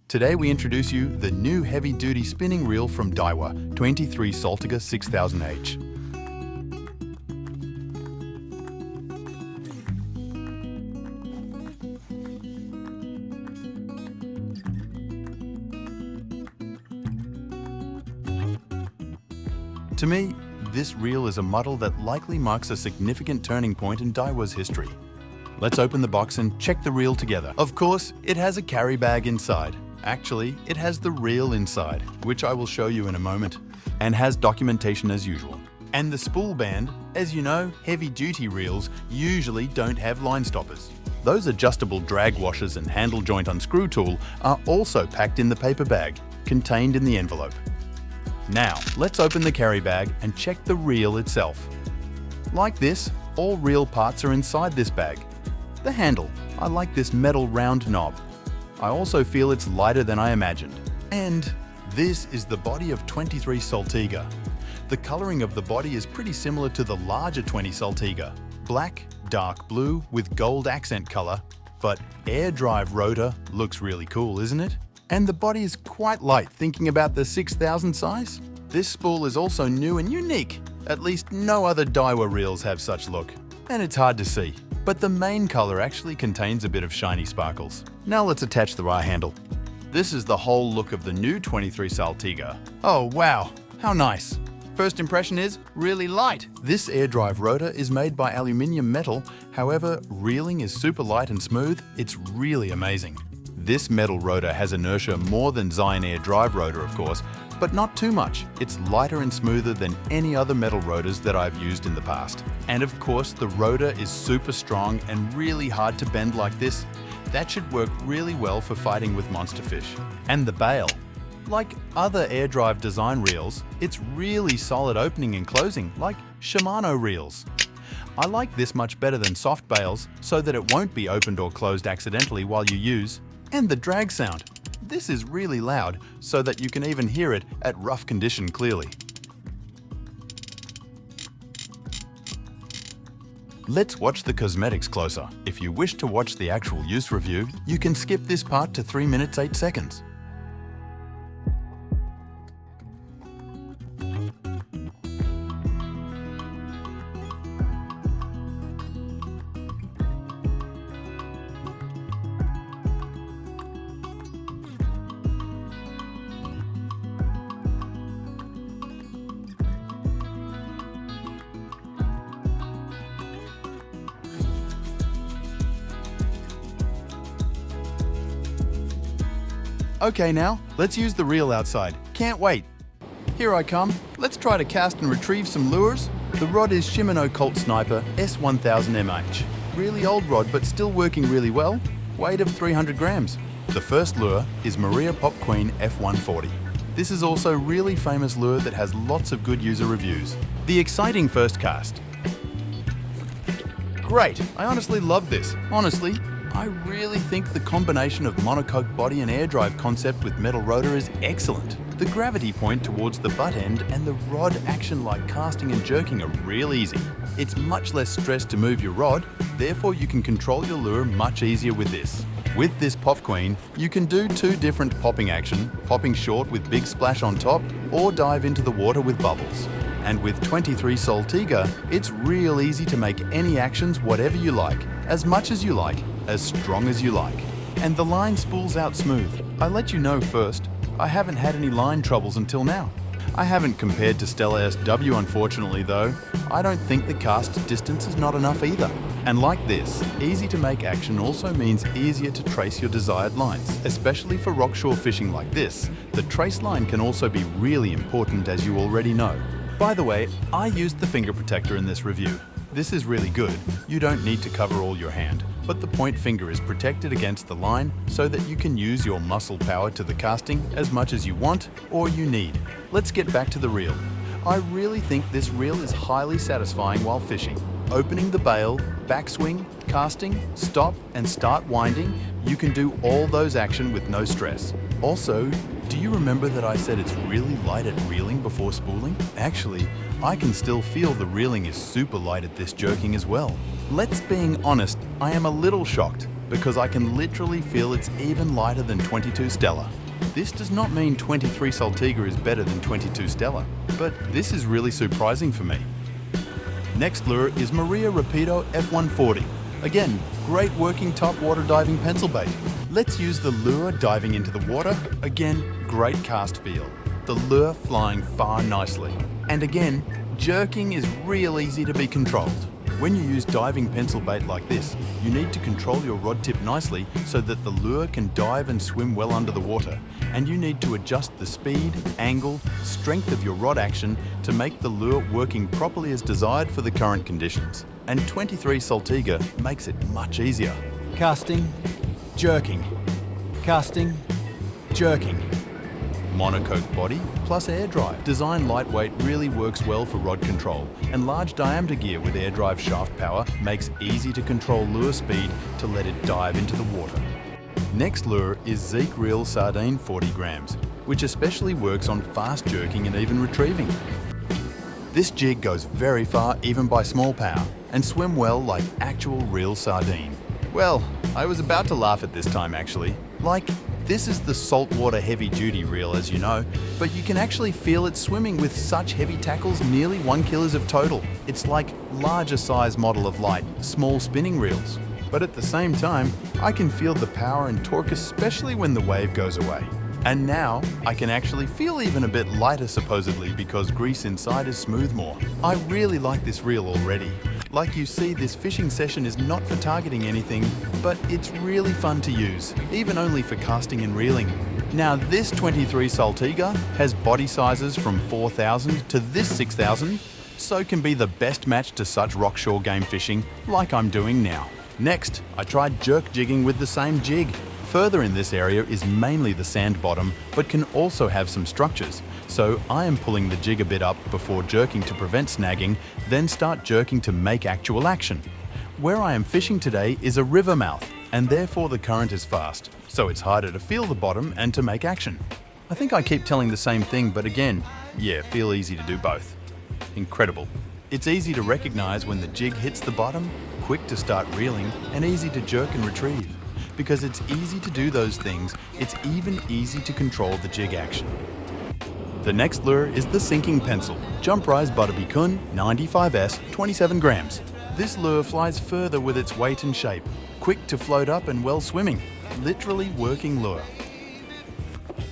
Today we introduce you the new heavy-duty spinning reel from Daiwa, 23 Saltiga 6000H. To me, this reel is a model that likely marks a significant turning point in Daiwa's history. Let's open the box and check the reel together. Of course, it has a carry bag inside. Actually, it has the reel inside, which I will show you in a moment, and has documentation as usual. And the spool band, as you know, heavy-duty reels usually don't have line stoppers. Those adjustable drag washers and handle joint unscrew tool are also packed in the paper bag, contained in the envelope. Now, let's open the carry bag and check the reel itself. Like this, all reel parts are inside this bag. The handle, I like this metal round knob. I also feel it's lighter than I imagined. And this is the body of 23 Saltiga. The coloring of the body is pretty similar to the larger 20 Saltiga. Black, dark blue with gold accent color, but air drive rotor looks really cool, isn't it? And the body is quite light thinking about the 6000 size. This spool is also new and unique. At least no other Daiwa reels have such look. And it's hard to see, but the main color actually contains a bit of shiny sparkles. Now let's attach the wire handle. This is the whole look of the new 23 Saltiga. Oh wow, how nice. First impression is really light. This air drive rotor is made by aluminium metal. However, reeling is super light and smooth. It's really amazing. This metal rotor has inertia more than Zion Air drive rotor, of course, but not too much. It's lighter and smoother than any other metal rotors that I've used in the past. And of course, the rotor is super strong and really hard to bend like this. That should work really well for fighting with monster fish. And the bail. Like other air drive design reels, it's really solid opening and closing, like Shimano reels. I like this much better than soft bails so that it won't be opened or closed accidentally while you use. And the drag sound. This is really loud so that you can even hear it at rough condition clearly. Let's watch the cosmetics closer. If you wish to watch the actual use review, you can skip this part to 3 minutes 8 seconds. Okay now, let's use the reel outside. Can't wait. Here I come. Let's try to cast and retrieve some lures. The rod is Shimano Colt Sniper S1000mH. Really old rod, but still working really well. Weight of 300 grams. The first lure is Maria Pop Queen F140. This is also a really famous lure that has lots of good user reviews. The exciting first cast. Great, I honestly love this. Honestly, I really think the combination of monocoque body and air drive concept with metal rotor is excellent. The gravity point towards the butt end and the rod action like casting and jerking are real easy. It's much less stress to move your rod, therefore you can control your lure much easier with this. With this Pop Queen, you can do 2 different popping action, popping short with big splash on top, or dive into the water with bubbles. And with 23 Saltiga, it's real easy to make any actions whatever you like, as much as you like, as strong as you like. And the line spools out smooth. I let you know first, I haven't had any line troubles until now. I haven't compared to Stella SW unfortunately though. I don't think the cast distance is not enough either. And like this, easy to make action also means easier to trace your desired lines, especially for rockshore fishing like this. The trace line can also be really important as you already know. By the way, I used the finger protector in this review. This is really good. You don't need to cover all your hand, but the point finger is protected against the line so that you can use your muscle power to the casting as much as you want or you need. Let's get back to the reel. I really think this reel is highly satisfying while fishing. Opening the bail, backswing, casting, stop and start winding, you can do all those action with no stress. Also, do you remember that I said it's really light at reeling before spooling? Actually, I can still feel the reeling is super light at this jerking as well. Let's being honest, I am a little shocked. because I can literally feel it's even lighter than 22 Stella. This does not mean 23 Saltiga is better than 22 Stella, but this is really surprising for me. Next lure is Maria Rapido F140. Again, great working top water diving pencil bait. Let's use the lure diving into the water. Again, great cast feel. The lure flying far nicely. And again, jerking is real easy to be controlled. When you use diving pencil bait like this, you need to control your rod tip nicely so that the lure can dive and swim well under the water. And you need to adjust the speed, angle, strength of your rod action to make the lure working properly as desired for the current conditions. And 23 Saltiga makes it much easier. Casting, jerking, casting, jerking. Monocoque body plus air drive. Design lightweight really works well for rod control, and large diameter gear with air drive shaft power makes easy to control lure speed to let it dive into the water. Next lure is Zeke Reel Sardine 40 grams, which especially works on fast jerking and even retrieving. This jig goes very far even by small power and swim well like actual real sardine. Well, I was about to laugh at this time actually. This is the saltwater heavy duty reel as you know, but you can actually feel it swimming with such heavy tackles, nearly 1 kilos of total. It's like larger size model of light, small spinning reels. But at the same time, I can feel the power and torque, especially when the wave goes away. And now, I can actually feel even a bit lighter supposedly because grease inside is smooth more. I really like this reel already. Like you see, this fishing session is not for targeting anything, but it's really fun to use, even only for casting and reeling. Now this 23 Saltiga has body sizes from 4,000 to this 6,000, so can be the best match to such rockshore game fishing like I'm doing now. Next, I tried jerk jigging with the same jig. Further in this area is mainly the sand bottom, but can also have some structures. So I am pulling the jig a bit up before jerking to prevent snagging, then start jerking to make actual action. Where I am fishing today is a river mouth, and therefore the current is fast, so it's harder to feel the bottom and to make action. I think I keep telling the same thing, but again, yeah, feel easy to do both. Incredible. It's easy to recognize when the jig hits the bottom, quick to start reeling, and easy to jerk and retrieve. Because it's easy to do those things, it's even easy to control the jig action. The next lure is the sinking pencil, Jump Rise Butterby Kun 95S 27 grams. This lure flies further with its weight and shape, quick to float up and well swimming, literally working lure.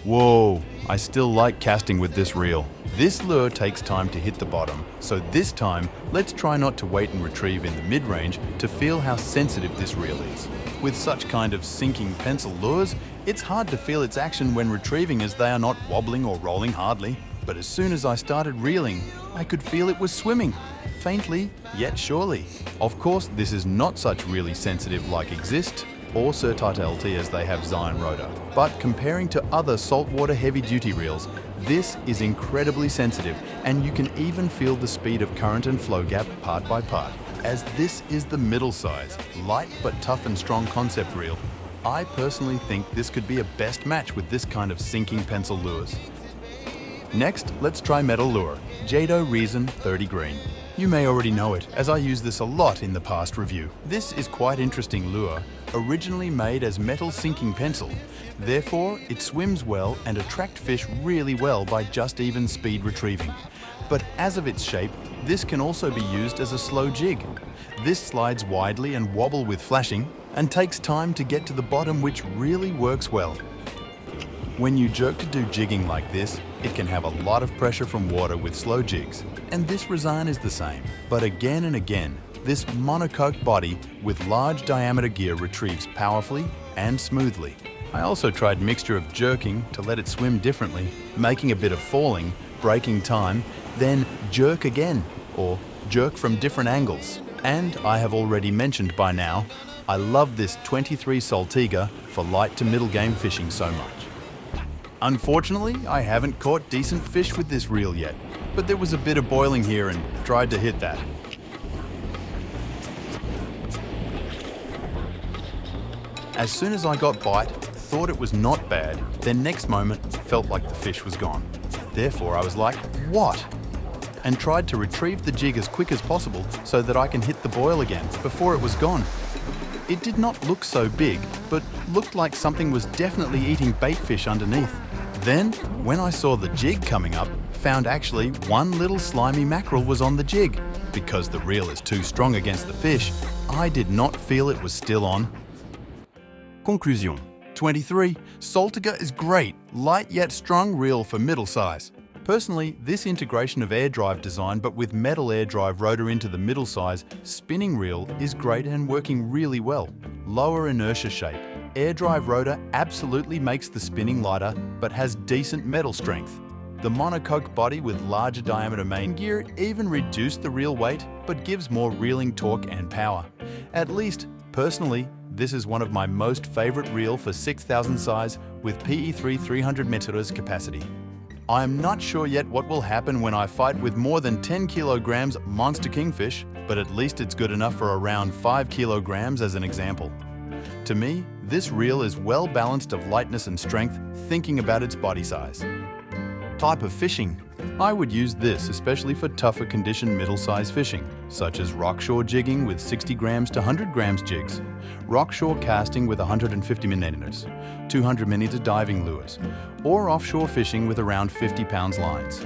Whoa, I still like casting with this reel. This lure takes time to hit the bottom, so this time let's try not to wait and retrieve in the mid-range to feel how sensitive this reel is. With such kind of sinking pencil lures, it's hard to feel its action when retrieving as they are not wobbling or rolling hardly. But as soon as I started reeling, I could feel it was swimming, faintly yet surely. Of course, this is not such really sensitive like Exist or Certite LT as they have Zion Rotor. But comparing to other saltwater heavy-duty reels, this is incredibly sensitive, and you can even feel the speed of current and flow gap part by part. As this is the middle size, light but tough and strong concept reel, I personally think this could be a best match with this kind of sinking pencil lures. Next, let's try metal lure, Jado Reason 30 green. You may already know it, as I used this a lot in the past review. This is quite interesting lure, originally made as metal sinking pencil. Therefore, it swims well and attracts fish really well by just even speed retrieving. But as of its shape, this can also be used as a slow jig. This slides widely and wobble with flashing, and takes time to get to the bottom, which really works well. When you jerk to do jigging like this, it can have a lot of pressure from water with slow jigs, and this Razan is the same. But again and again, this monocoque body with large diameter gear retrieves powerfully and smoothly. I also tried mixture of jerking to let it swim differently, making a bit of falling, breaking time, then jerk again, or jerk from different angles. And I have already mentioned by now, I love this 23 Saltiga for light to middle game fishing so much. Unfortunately, I haven't caught decent fish with this reel yet, but there was a bit of boiling here and tried to hit that. As soon as I got bite, thought it was not bad, then next moment felt like the fish was gone. Therefore I was like, what? And tried to retrieve the jig as quick as possible so that I can hit the boil again before it was gone. It did not look so big, but looked like something was definitely eating bait fish underneath. Then, when I saw the jig coming up, found actually one little slimy mackerel was on the jig. Because the reel is too strong against the fish, I did not feel it was still on. Conclusion. 23. Saltiga is great, light yet strong reel for middle size. Personally, this integration of air drive design but with metal air drive rotor into the middle size spinning reel is great and working really well. Lower inertia shape. Air drive rotor absolutely makes the spinning lighter but has decent metal strength. The monocoque body with larger diameter main gear even reduced the reel weight but gives more reeling torque and power. At least, personally, this is one of my most favorite reel for 6000 size with PE3 300 meters capacity. I am not sure yet what will happen when I fight with more than 10 kilograms monster kingfish, but at least it's good enough for around 5 kilograms as an example. To me, this reel is well balanced of lightness and strength, thinking about its body size. Type of fishing. I would use this especially for tougher condition middle-size fishing, such as rockshore jigging with 60 grams to 100 grams jigs, rockshore casting with 150 millimeters, 200 millimeter diving lures, or offshore fishing with around 50 pounds lines.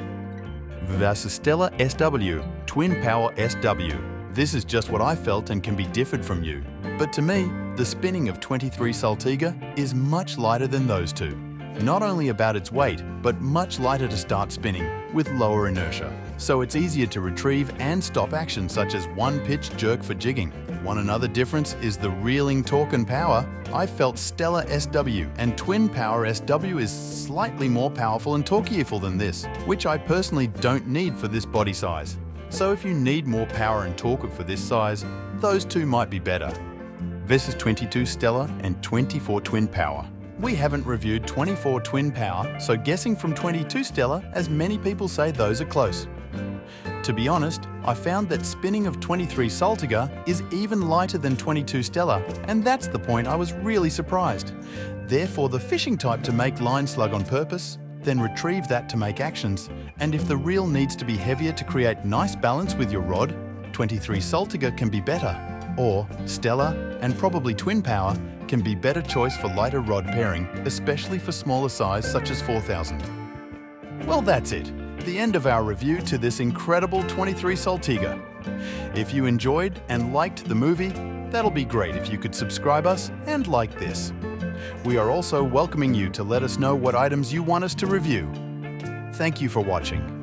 Vasistella SW, Twin Power SW. This is just what I felt and can be differed from you. But to me, the spinning of 23 Saltiga is much lighter than those two. Not only about its weight, but much lighter to start spinning, with lower inertia. So it's easier to retrieve and stop action such as one-pitch jerk for jigging. Want another difference is the reeling torque and power. I felt Stella SW and Twin Power SW is slightly more powerful and torqueyful than this, which I personally don't need for this body size. So if you need more power and torque for this size, those two might be better. Versus 22 Stella and 24 Twin Power. We haven't reviewed 24 Twin Power, so guessing from 22 Stella, as many people say those are close. To be honest, I found that spinning of 23 Saltiga is even lighter than 22 Stella, and that's the point I was really surprised. Therefore, the fishing type to make line slug on purpose, then retrieve that to make actions, and if the reel needs to be heavier to create nice balance with your rod, 23 Saltiga can be better, or Stella and probably Twin Power can be better choice for lighter rod pairing, especially for smaller size such as 4000. Well, that's it. The end of our review to this incredible 23 Saltiga. If you enjoyed and liked the movie, that'll be great if you could subscribe us and like this. We are also welcoming you to let us know what items you want us to review. Thank you for watching.